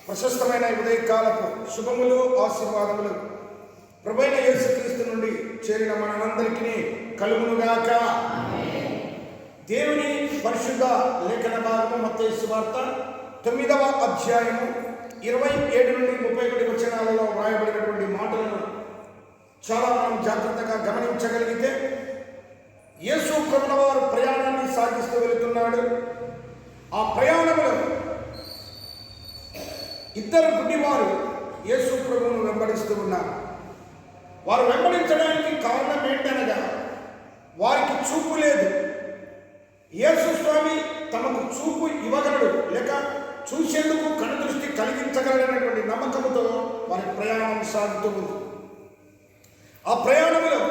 ప్రశస్తమైన ఉదయకాలపు శుభములు ఆశీర్వాదములు ప్రభువైన యేసుక్రీస్తు నుండి చేరిన మనందరికీ కలుగునుగాక. దేవుని పరిశుద్ధ లేఖన భాగము మత్తయి సువార్త 9వ అధ్యాయము 27 నుండి 31 వచనాలలో వ్రాయబడినటువంటి మాటలను చాలా మనం జాగ్రత్తగా గమనించగలిగితే, యేసు ప్రభుల వారు ప్రయాణాన్ని సాగిస్తూ వెళుతున్నాడు. ఆ ప్రయాణంలో ఇద్దరు గుడ్డివారు యేసు ప్రభువును వెంబడిస్తూ ఉన్నారు. వారు వెంబడించడానికి కారణం ఏంటనగా, వారికి చూపు లేదు. యేసు స్వామి తమకు చూపు ఇవ్వగలడు, లేక చూసేందుకు కనుదృష్టి కలిగించగలడనేటువంటి నమ్మకంతో వారి ప్రయాణం సాగుతూ ఉంది. ఆ ప్రయాణంలో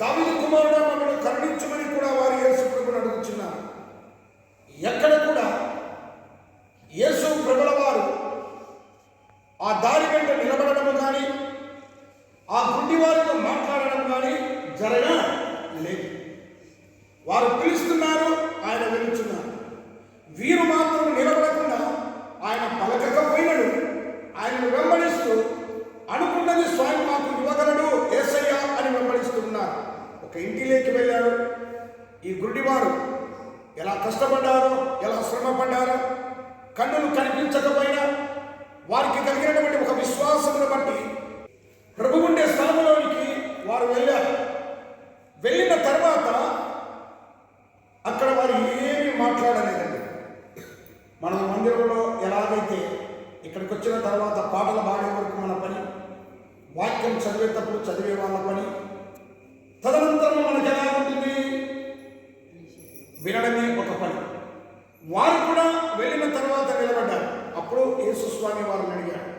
దావీదు కుమారుడు మమ్మల్ని కరుణించమని కూడా వారు యేసు ప్రభువును అడుగుతున్నారు. ఎక్కడ కూడా యేసు ప్రభుల వారు ఆ దారి వెంట నిలబడడం కానీ, ఆ గుడ్డి వారితో మాట్లాడడం కానీ జరగలేదు. వారు పిలుస్తున్నారు, ఆయన వెళుతున్నారు. వీరు మాత్రం నిలబడకుండా ఆయన పలకకపోయినడు ఆయనను వెంబడిస్తూ అనుకున్నది స్వామి మాకు ఇవ్వగలడు యేసయ్య అని వెంబడిస్తున్నారు. ఒక ఇంటిలోకి వెళ్ళారు. ఈ గుడ్డివారు ఎలా కష్టపడ్డారో, ఎలా శ్రమపడ్డారో, కన్నులు కనిపించకపోయినా వారికి కలిగినటువంటి ఒక విశ్వాసమును బట్టి ప్రభు ఉండే స్థలంలోనికి వారు వెళ్ళారు. వెళ్ళిన తర్వాత అక్కడ వారు ఏమీ మాట్లాడలేదండి. మన మందిరంలో ఎలాగైతే ఇక్కడికి వచ్చిన తర్వాత పాటలు పాడే వరకు మన పని, వాక్యం చదివేటప్పుడు చదివే వాళ్ళ పని, తదనంతరం మనకు ఎలా ఉంటుంది, వినడమే ఒక పని. వారు కూడా వెళ్ళిన తర్వాత నిలబడ్డారు. అప్పుడు యేసు స్వామి వారిని అడిగారు,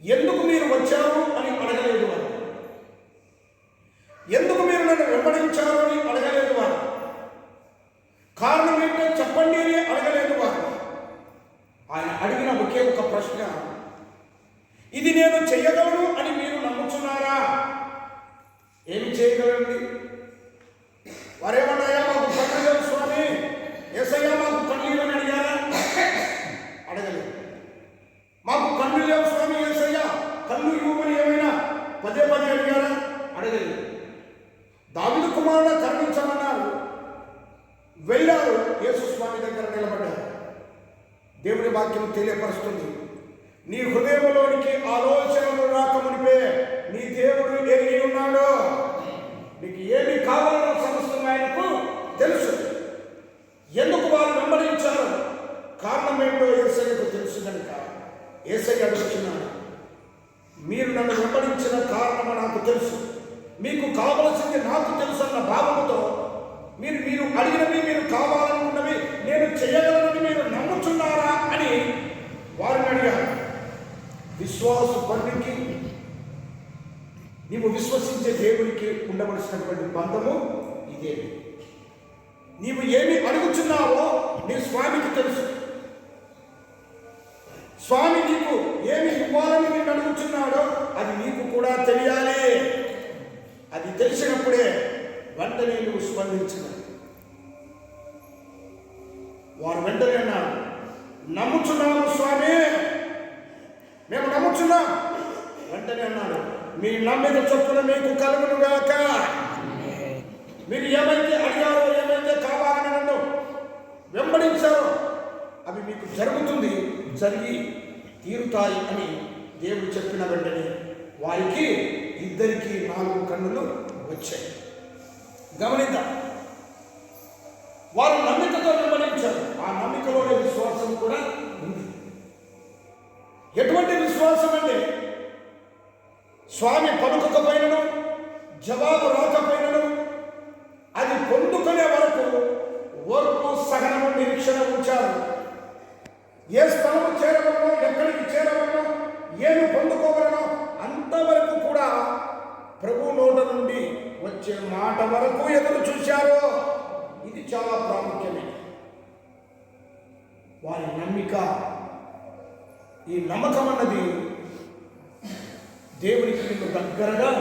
ఎందుకు మీరు వచ్చారు అని అడగలేదు వారు. ఎందుకు మీరు నన్ను వెంబడించారు అని అడగలేదు వారు. కారణం ఏంటో చెప్పండి అని అడగలేదు వారు. ఆయన అడిగిన ఒకే ఒక ప్రశ్న, ఇది నేను చెయ్యగలను అని మీరు నమ్ముతున్నారా? ఏమి చేయగలండి? వారేమన్నాయా, మాకు కళ్ళు లేవు స్వామి, యేసయ్య మాకు కళ్ళు ఇవ్వని అడిగారా? అడగలేదు. మాకు కళ్ళు లేవు స్వామి, యేసయ్య కళ్ళు ఇవ్వమని ఏమైనా పదే పదే అడిగారా? అడగలేదు. దావీదు కుమారుడు కరుణించమన్నారు, వెళ్ళారు, యేసు స్వామి దగ్గర నిలబడ్డారు. దేవుని వాక్యం తెలియపరుస్తుంది, నీ హృదయంలోనికి ఆలోచనలు రాకమునిపే నీ దేవుడు ఎరిగి ఉన్నాడు. నీకు ఏమి కావాలో సమస్తం ఆయనకు తెలుసు. ఎందుకు వారు వెంబడించారు, కారణం ఏంటో యేసయ్యకు తెలుసు కనుక యేసయ్య అడుగుతున్నాడు, మీరు నన్ను వెంబడించిన కారణం నాకు తెలుసు, మీకు కావలసింది నాకు తెలుసు అన్న భావముతో మీరు అడిగినవి, మీరు కావాలనుకున్నవి నేను చేయగలనని మీరు నమ్ముతున్నారా అని వారిని అడిగారు. విశ్వాస పనికి, నీవు విశ్వసించే దేవునికి ఉండవలసినటువంటి బంధము ఇదే. నీవు ఏమి అడుగుతున్నావో నీ స్వామికి తెలుసు. స్వామి నీకు ఏమి ఇవ్వాలని నేను అడుగుతున్నాడో అది నీకు కూడా తెలియాలి. అది తెలిసినప్పుడే వెంటనే నువ్వు స్పందించిన. వారు వెంటనే అన్నారు, నమ్ముచున్నాము స్వామి, మేము నమ్ముచున్నాం. వెంటనే అన్నాడు, మీ నమ్మిక చొప్పున మీకు కలుగునుగాక. మీరు ఏమైతే అడిగారో, ఏమైతే కావాలని నన్ను వెంబడించారో అవి మీకు జరుగుతుంది, జరిగి తీరుతాయి అని దేవుడు చెప్పిన వెంటనే వారికి ఇద్దరికి 4 కన్నులు వచ్చాయి. గమనిద్దాం, వారు నమ్మికతో వెంబడించారు. ఆ నమ్మికలోనే విశ్వాసం కూడా ఉంది. ఎటువంటి విశ్వాసం అంటే, స్వామి పలుకకపోయినను, జవాబు రాకపోయినను అది పొందుకునే వరకు ఓర్పు, సహనము, నిరీక్షణ ఉంచారు. ఏ స్థలము చేరవలనో, ఎక్కడికి చేరవలనో, ఏమి పొందుకోగలనో అంతవరకు కూడా ప్రభు నోట నుండి వచ్చే మాట వరకు ఎదురు చూశారు. ఇది చాలా ప్రాముఖ్యమే. వారి నమ్మిక, ఈ నమ్మకం అన్నది దేవునికి నీకు దగ్గరగా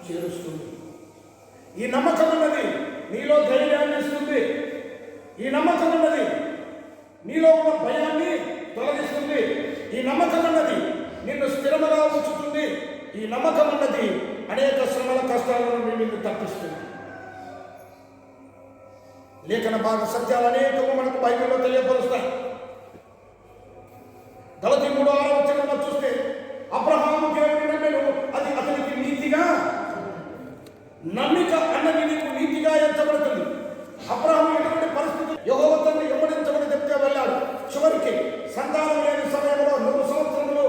చేరుస్తుంది. ఈ నమ్మకం అన్నది నీలో ధైర్యాన్ని ఇస్తుంది. ఈ నమ్మకం అన్నది నీలో ఉన్న భయాన్ని ఈ నమ్మకం అన్నది అనేక శ్రమల కష్టాల నుండి నిన్ను తప్పిస్తుంది. లేఖన భాగ సత్యాలు అనేకము మనకు బైబిల్లో తెలియపరుస్తాయి. గలతీ 3:6 చూస్తే అబ్రహాము దేవుని నమ్మెను, అది అతనికి నీతిగా, నమ్మిక అన్నది నీకు నీతిగా ఎంచబడుతుంది. అబ్రహాము ఎటువంటి పరిస్థితులు యెహోవా తండ్రి వెంబడించమని చెప్తే వెళ్ళాడు. చివరికి సంతానం లేని సమయంలో 100 సంవత్సరములు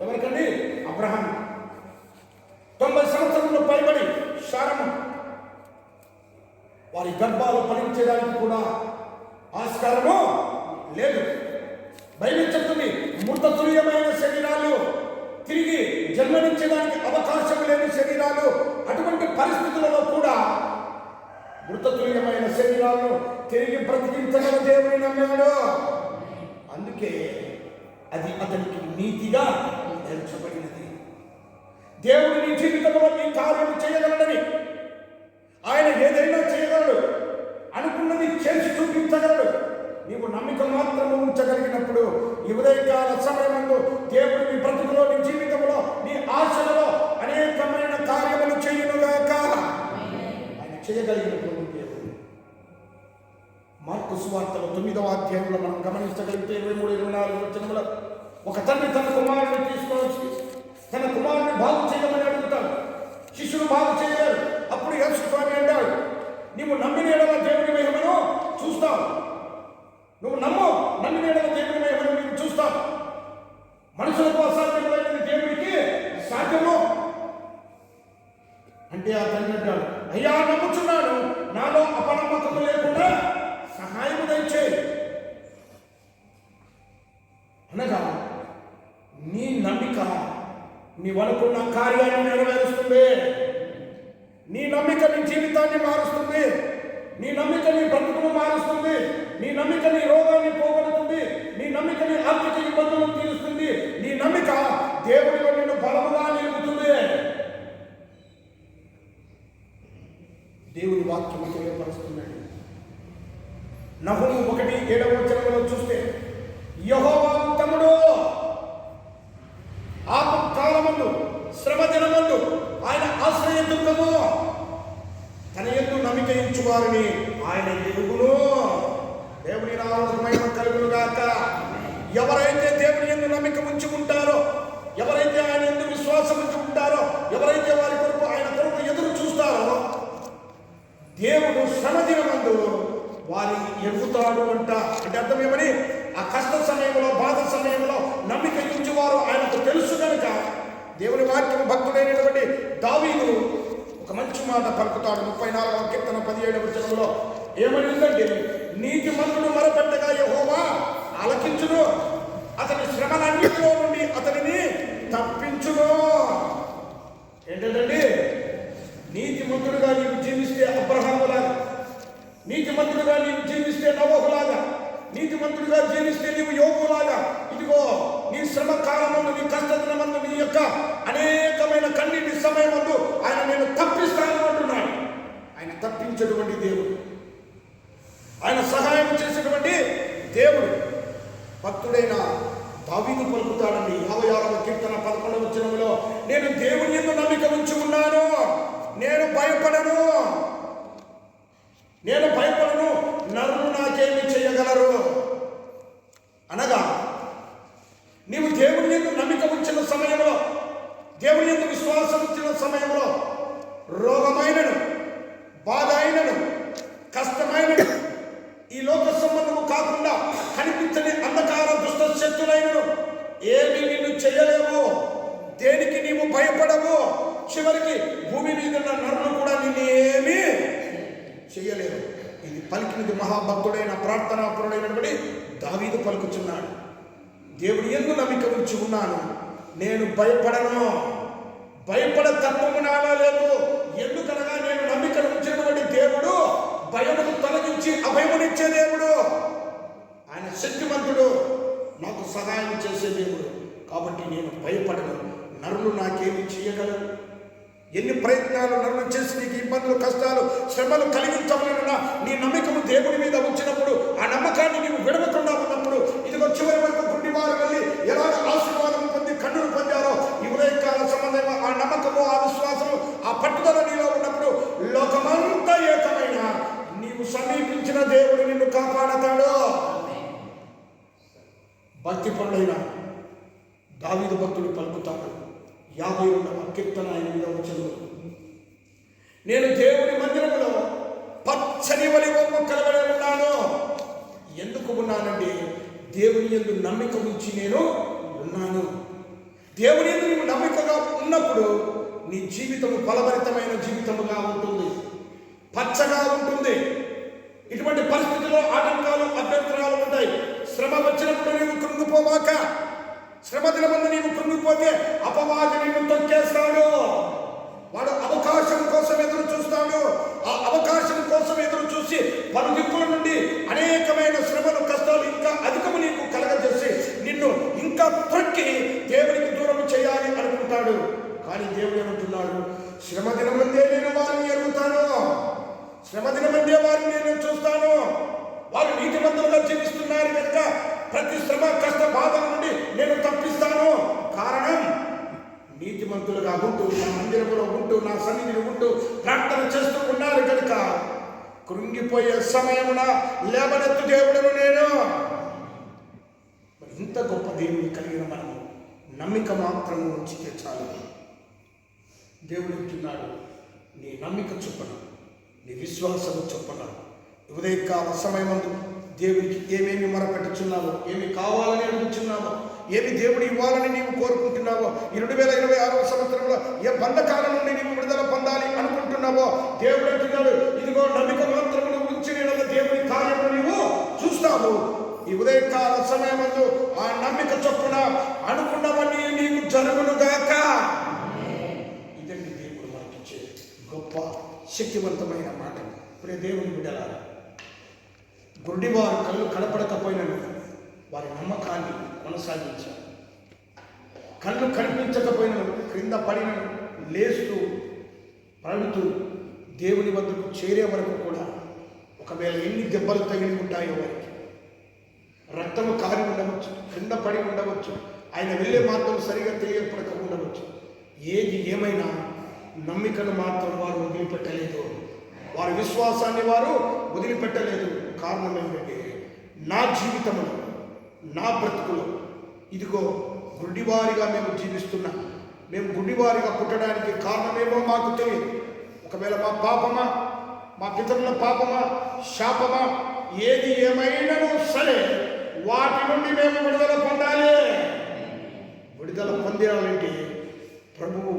ఎవరికండి? అబ్రహాం. 90 సంవత్సరములు పైబడి శారము వారి గర్భాలు ఫలించడానికి కూడా ఆస్కారము లేదు. బైబిల్ చెప్తుంది, మృతతుల్యమైన శరీరాలు, తిరిగి జన్మనించడానికి అవకాశం లేని శరీరాలు, అటువంటి పరిస్థితులలో కూడా మృతతుల్యమైన శరీరాలను తిరిగి బ్రతికించగల దేవుని నమ్మాడు. అందుకే అది అతనికి నీతిగా ఎంచబడినది. దేవుడు నీ జీవితంలో నీ కార్యం చేయగలడని, ఆయన ఏదైనా చేయగలడు, అనుకున్నది చేసి చూపించగలడు. నీవు నమ్మిక మాత్రము ఉంచగలిగినప్పుడు ఈ ఉదయకాల సమయంలో దేవుడు నీ బ్రతుకులో, నీ జీవితంలో, నీ ఆశలలో అనేకమైన కార్యములు చేయునుగాక. ఆయన చేయగలిగినప్పుడు దేవుడు. మార్కు సువార్తలో 9వ అధ్యాయంలో మనం గమనించగలిగితే 23-24 వచనములో ఒక తండ్రి తన కుమారుని తీసుకొని తన కుమారుని బాగు చేయమని అడుగుతాడు. శిష్యులు బాగు చేయలేరు. అప్పుడు యేసు స్వామి అంటాడు, నీవు నమ్మిన ఎడల దేవుని మహిమను చూస్తావు. నువ్వు నమ్మిన ఎడల దేవుని మహిమను నీవు చూస్తావు. మనుషులకు అసాధ్యమైనది దేవుడికి సాధ్యము. అంటే ఆ తండ్రి అంటాడు, అయ్యా నమ్ముచున్నాను, నాలో అపనమ్మకము లేకుండా సహాయము దయచేయి. అనగా నీ నమ్మిక నీవనుకున్న కార్యాన్ని నెరవేరుస్తుంది. నీ నమ్మిక నీ జీవితాన్ని మారుస్తుంది. నీ నమ్మిక నీ బ్రతుకును మారుస్తుంది. నీ నమ్మిక నీ రోగాన్ని పోగొడుతుంది. నీ నమ్మిక నీ ఆర్థిక ఇబ్బందులను తీరుస్తుంది. నీ నమ్మిక దేవుడిలో నిన్ను బలముగా నిలుపుతుంది. దేవుని వాక్యము తెలియపరుస్తున్నాడు. నహూము 1:7 చూస్తే యెహోవా ఉత్తముడు, ఆపత్కాలమందు శ్రమ దినమందు ఆయన ఆశ్రయ దుర్గము, తన యందు నమ్మిక ఉంచు వారిని ఆయన ఎరుగును. దేవుని నామమునకు మహిమ కలుగును గాక. ఎవరైతే దేవుని యందు నమ్మిక ఉంచుకుంటారో, ఎవరైతే ఆయన యందు విశ్వాసం ఉంచుకుంటారో, ఎవరైతే వారి కొరకు ఆయన కొరకు ఎదురు చూస్తారో, దేవుడు శ్రమ దినమందు వారిని ఎరుగుతాడు అంట. అంటే అర్థం ఏమని? ఆ కష్ట సమయంలో, బాధ సమయంలో నమ్మిక ఉంచువారు ఆయనకు తెలుసు కనుక దేవుని వాక్యం భక్తుడైనటువంటి దావీదు ఒక మంచి మాట పలుకుతాడు. 34వ కీర్తన 17వ వచనంలో ఏమని ఉందంటే, నీతిమంతుడు మొరపెట్టగా యెహోవా ఆలకించును, అతని శ్రమలన్నిటిలో నుండి అతనిని తప్పించును. ఏంటంటే నీతిమంతుడుగా నీవు జీవిస్తే అబ్రహాములాగా, నీతిమంతుడుగా నీవు జీవిస్తే నోవహులాగా, నీతిమంతుడిగా జీవిస్తే నీవు యోబులాగా, ఇదిగో నీ శ్రమ కాలమందు, నీ కష్టదినమందు, నీ యొక్క అనేకమైన కన్నీటి సమయమందు ఆయన నేను తప్పిస్తాను అంటున్నాడు. ఆయన తప్పించేటువంటి దేవుడు, ఆయన సహాయం చేసేటువంటి దేవుడు. భక్తుడైన దావీదు పలుకుతాడండి 56వ కీర్తన 11వ వచనంలో, నేను దేవుని యందు నమ్మిక ఉంచి ఉన్నాను, నేను భయపడను, నరులు నాకేమి చేయగలరు. అనగా నీవు దేవుని యందు నమ్మిక ఉంచిన సమయంలో, దేవుని యందు విశ్వాసం ఉంచిన సమయంలో రోగమైనను, బాధ అయినను, కష్టమైనను, ఈ లోక సంబంధము కాకుండా కనిపించని అంధకార దుష్ట శక్తులైనను ఏమి నిన్ను చేయలేవు. దేనికి నీవు భయపడవు. చివరికి భూమి మీద ఉన్న నరులు కూడా నిన్ను ఏమీ చేయలేరు. ఇది పలికినది మహాభక్తుడైన ప్రార్థనాపరుడైనటువంటి దావీదు పలుకుచున్నాడు. దేవుడి యందు నమ్మిక ఉంచి ఉన్నాను, నేను భయపడను. భయపడ తత్వము నాలో లేదు. ఎందుకనగా నేను నమ్మిక ఉంచినటువంటి దేవుడు భయమును తొలగించి అభయమునిచ్చే దేవుడు. ఆయన శక్తిమంతుడు, నాకు సహాయం చేసే దేవుడు. కాబట్టి నేను భయపడను. నరులు నాకేమి చేయగలరు? ఎన్ని ప్రయత్నాలు నరులు చేసి నీకు ఇబ్బందులు, కష్టాలు, శ్రమలు కలిగించవలన నీ నమ్మకము దేవుడి మీద ఉంచినప్పుడు, ఆ నమ్మకాన్ని నీవు విడవకుండా ఉన్నప్పుడు, ఇదిగో చివరి వరకు గుడ్డి వారు వెళ్ళి ఎలాగ ఆశీర్వాదం పొంది కన్నులు పొందారో, ఈ ఉదయకాల సంబంధంగా ఆ భక్తిపరుడైన దావీదు భక్తుడు పలుకుతాడు 52వ కీర్తన 8వ వచనంలో, నేను దేవుని మందిరములో పచ్చని ఒలీవ మొక్కల వలె ఉన్నాను. ఎందుకు ఉన్నానంటే దేవుని యందు నమ్మిక ఉంచి నేను ఉన్నాను. దేవుని యందు నీవు నమ్మికగా ఉన్నప్పుడు నీ జీవితము ఫలభరితమైన జీవితముగా ఉంటుంది, పచ్చగా ఉంటుంది. ఇటువంటి పరిస్థితుల్లో ఆటంకాలు అభ్యంతరాలు ఉంటాయి. శ్రమ వచ్చినప్పుడు నీవు కృంగిపోవాక. శ్రమ దినమందు నీవు కృంగిపోతే అపవాది నీవు తొక్కేస్తాడు. వాడు అవకాశం కోసం ఎదురు చూస్తాడు. ఆ అవకాశం కోసం ఎదురు చూసి పలుదిక్కుల నుండి అనేకమైన శ్రమలు కష్టాలు ఇంకా అధికము నీకు కలగజేసి నిన్ను ఇంకా త్రొక్కి దేవునికి దూరం చేయాలి అనుకుంటాడు. కానీ దేవుడు ఏమంటున్నాడు, శ్రమ దినమందే నేను వారిని ఎరుగుతాను, శ్రమ దినమందే వారిని నేను చూస్తాను. వారు నీతిమంతులుగా జీవిస్తున్నారు కనుక ప్రతి శ్రమ కష్ట బాధల నుండి నేను తప్పిస్తాను. కారణం, నీతిమంతులుగా ఉంటూ నా మందిరంలో ఉంటూ నా సన్నిధిని ఉంటూ ప్రార్థన చేస్తూ ఉన్నారు కనుక కృంగిపోయే సమయమున లేవనెత్తు దేవుడను నేను. ఇంత గొప్ప దేవుని కలిగిన మనము నమ్మిక మాత్రము ఉంచితే చాలు. దేవుడు అంటున్నాడు, నీ నమ్మిక చొప్పున, నీ విశ్వాసము చొప్పున ఉదయకాల సమయమందు దేవునికి ఏమేమి మొరపెట్టుచున్నావో, ఏమి కావాలని అడుగుచున్నావో, ఏమి దేవుడు ఇవ్వాలని నీవు కోరుకుంటున్నావో, 2026వ సంవత్సరంలో ఏ బంధకాలం నుండి నీవు విడుదల పొందాలి అనుకుంటున్నావో దేవుడు అంటున్నాడు, ఇదిగో నమ్మిక మాత్రమును ఉంచి నేను దేవుని కార్యము నీవు చూస్తావు. ఈ ఉదయకాల సమయమందు ఆ నమ్మిక చొప్పున అనుకున్నవన్నీ నీకు జరుగునుగాక. ఇదండి దేవుడు మనకిచ్చే గొప్ప శక్తివంతమైన మాట. ఇప్పుడే దేవుని బిడ్డలారా, గుడ్డివారు కళ్ళు కనపడకపోయినను వారి నమ్మకాన్ని కొనసాగించారు. కళ్ళు కనిపించకపోయినను క్రింద పడినను లేస్తూ పడుతూ దేవుని వద్దకు చేరే వరకు కూడా ఒకవేళ ఎన్ని దెబ్బలు తగిలి ఉంటాయో వారికి, రక్తము కారి ఉండవచ్చు, క్రింద పడి ఉండవచ్చు, ఆయన వెళ్ళే మార్గం సరిగా తెలియపడక ఉండవచ్చు. ఏది ఏమైనా నమ్మికను మాత్రం వారు వదిలిపెట్టలేదు, వారి విశ్వాసాన్ని వారు వదిలిపెట్టలేదు. కారణం ఏమిటంటే నా జీవితంలో, నా బ్రతుకులో ఇదిగో గుడ్డివారిగా మేము జీవిస్తున్నాం. మేము గుడ్డివారిగా పుట్టడానికి కారణమేమో మాకు తెలియదు. ఒకవేళ మా పాపమా, మా పితరుల పాపమా, శాపమా, ఏది ఏమైనానో సరే వాటి నుండి మేము విడుదల పొందాలి. విడుదల పొందాలంటే ప్రభువు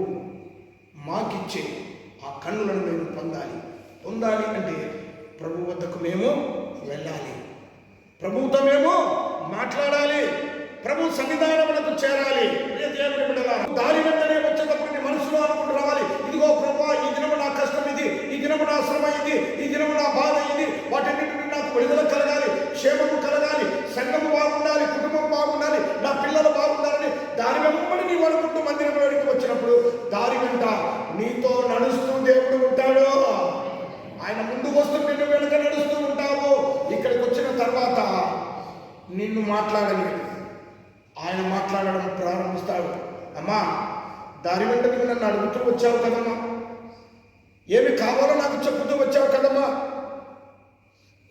మాకిచ్చే ఆ కన్నులను మేము పొందాలి. పొందాలి అంటే ప్రభు వద్దకు మేము వెళ్ళాలి, ప్రభువుతో మేము మాట్లాడాలి, ప్రభు సన్నిధానములకు చేరాలి. దేవుని బిడ్డలారా, దారి వెంటనే వచ్చేటప్పుడు నీ మనసులో అనుకుంటూ రావాలి, ఇదిగో ప్రభువా, ఈ దినము నా కష్టం ఇది, ఈ దినము నా శ్రమ ఇది, ఈ దినము నా బాధ ఇది, వాటన్నిటి నుండి నాకు విడుదల కలగాలి, క్షేమము కలగాలి, సంఘము బాగుండాలి, కుటుంబం బాగుండాలి, నా పిల్లలు బాగుండాలని దారి వెంబడి నీవు అనుకుంటూ మందిరంలోనికి వచ్చినప్పుడు దారి వెంట నీతో నడుస్తూ దేవుడు ఉంటాడు. ఆయన ముందు వస్తుంటే నువ్వు వెనుక నడుస్తూ ఉంటావు. ఇక్కడికి వచ్చిన తర్వాత నిన్ను మాట్లాడని ఆయన మాట్లాడడం ప్రారంభిస్తాడు. అమ్మా, దారి వెంట నువ్వు నన్ను అడుగుతూ వచ్చావు కదమ్మా, ఏమి కావాలో నాకు చెప్పుతూ వచ్చావు కదమ్మా,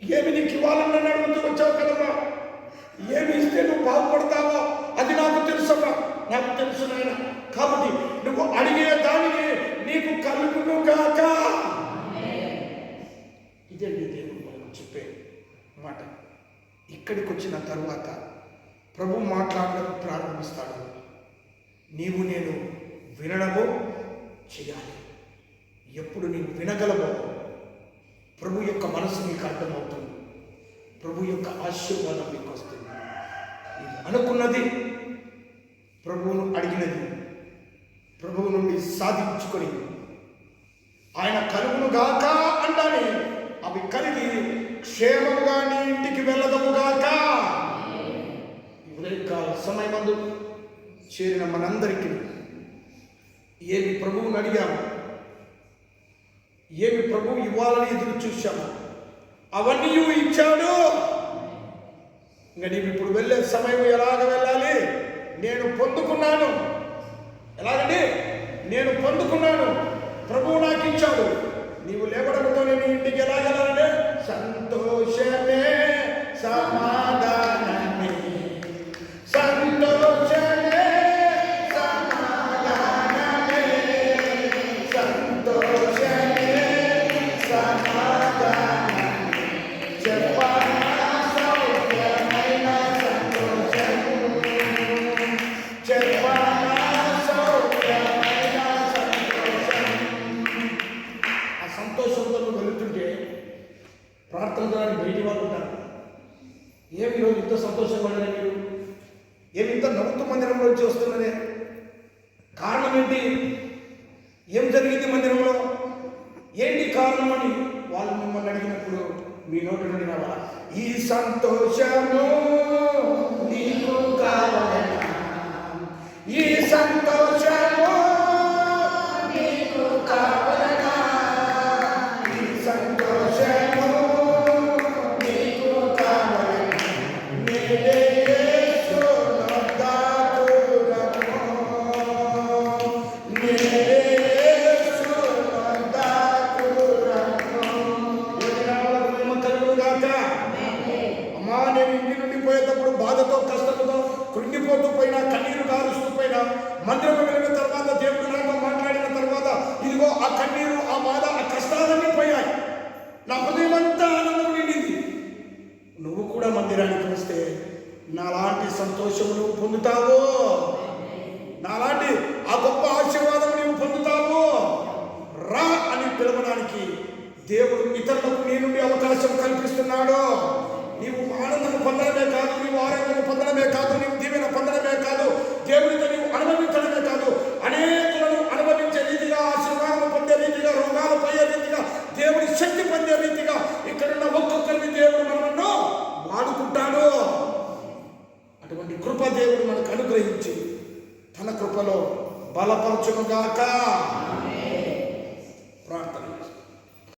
ఏమి నీకు ఇవ్వాలని నన్ను అడుగుతూ వచ్చావు కదమ్మా, ఏమి ఇస్తే నువ్వు బాగుపడతావో అది నాకు తెలుసమ్మా, నాకు తెలుసు నాయన. కాబట్టి నువ్వు అడిగే దానికి నీకు కలుగును గాక. ఇదండి దేవుడు మనకు చెప్పే మాట. ఇక్కడికి వచ్చిన తరువాత ప్రభు మాట్లాడడం ప్రారంభిస్తాడు. నీవు నేను వినడము చేయాలి. ఎప్పుడు నీవు వినగలవో ప్రభు యొక్క మనసు నీకు అర్థమవుతుంది, ప్రభు యొక్క ఆశీర్వాదం నీకు వస్తుంది. నీవు అనుకున్నది, ప్రభువును అడిగినది ప్రభువు నుండి సాధించుకొని ఆయన కలుగును గాక అంటానే అవి కలిగి క్షేమముగా నీ ఇంటికి వెళ్ళదముగాక. ఉదయకాల సమయమందు చేరిన మనందరికీ ఏమి ప్రభువుని అడిగాము, ఏమి ప్రభువు ఇవ్వాలని ఎదురు చూశాము, అవన్నీ ఇచ్చాడు. ఇంకా నీవు ఇప్పుడు వెళ్ళే సమయం ఎలాగ వెళ్ళాలి? నేను పొందుకున్నాను. ఎలాగండి? నేను పొందుకున్నాను, ప్రభువు నాకు ఇచ్చాడు. నీవు లేవడంతో నేను ఇంటికి ఎలా వెళ్ళాలంటే సంతోషమే సమాధానమే ఇంత సంతోషంగా ఉన్నారే మీరు? ఏమి ఇంత నవ్వుతూ మందిరంలో వచ్చి వస్తున్నదే? కారణం ఏంటి? ఏం జరిగింది మందిరంలో? ఏంటి కారణం అని వాళ్ళు మిమ్మల్ని అడిగినప్పుడు మీ నోటి నుండి రావాలా, ఈ సంతోషము నీకు కావాలన్నా, ఈ సంతోషము నీకు కావాలన్నా, ఈ సంతోషము నీకు కావాలన్నా, నేనే యేసు నొద్దాకురము, నేనే యేసు నొద్దాకురము. యోజనాలకు మహిమ కలుగును గాక. అమ్మా, నేను ఇంటి నుండి పోయేటప్పుడు బాధతో కష్టంతో కృంగిపోతూ పోయినా, కన్నీరు కారుస్తూ పోయినా, మందిరం వెళ్ళిన తర్వాత దేవుడు నాతో మాట్లాడిన తర్వాత ఇదిగో ఆ కన్నీరు, ఆ బాధ, ఆ కష్టాలన్నీ పోయాయి. నా హృదయం అంతా ఆనందం నిండింది. నువ్వు కూడా మందిరానికి వస్తే నాలాంటి సంతోషం నువ్వు పొందుతావు, నాలాంటి ఆ గొప్ప ఆశీర్వాదం నువ్వు పొందుతావు. రా అని పిలవడానికి దేవుడు ఇతరులకు నీ నుండి అవకాశం కల్పిస్తున్నాడు. నీవు ఆనందం పొందడమే కాదు, నీవు ఆరోగ్యం పొందడమే కాదు, నీవు దీవెన పొందడమే కాదు, దేవుడితో నీవు అనుభవించడమే కాదు, అనేకులను అనుభవించే రీతిగా, ఆశీర్వాదం పొందే రీతిగా, రోగాలు పోయే రీతిగా, దేవుడి శక్తి పొందే రీతిగా ఇక్కడున్న ఒక్కొక్కరిని దేవుడు మనను వాడుకుంటాడు. అటువంటి కృప దేవుడు మనకు అనుగ్రహించి తన కృపలో బలపరచునుగాక.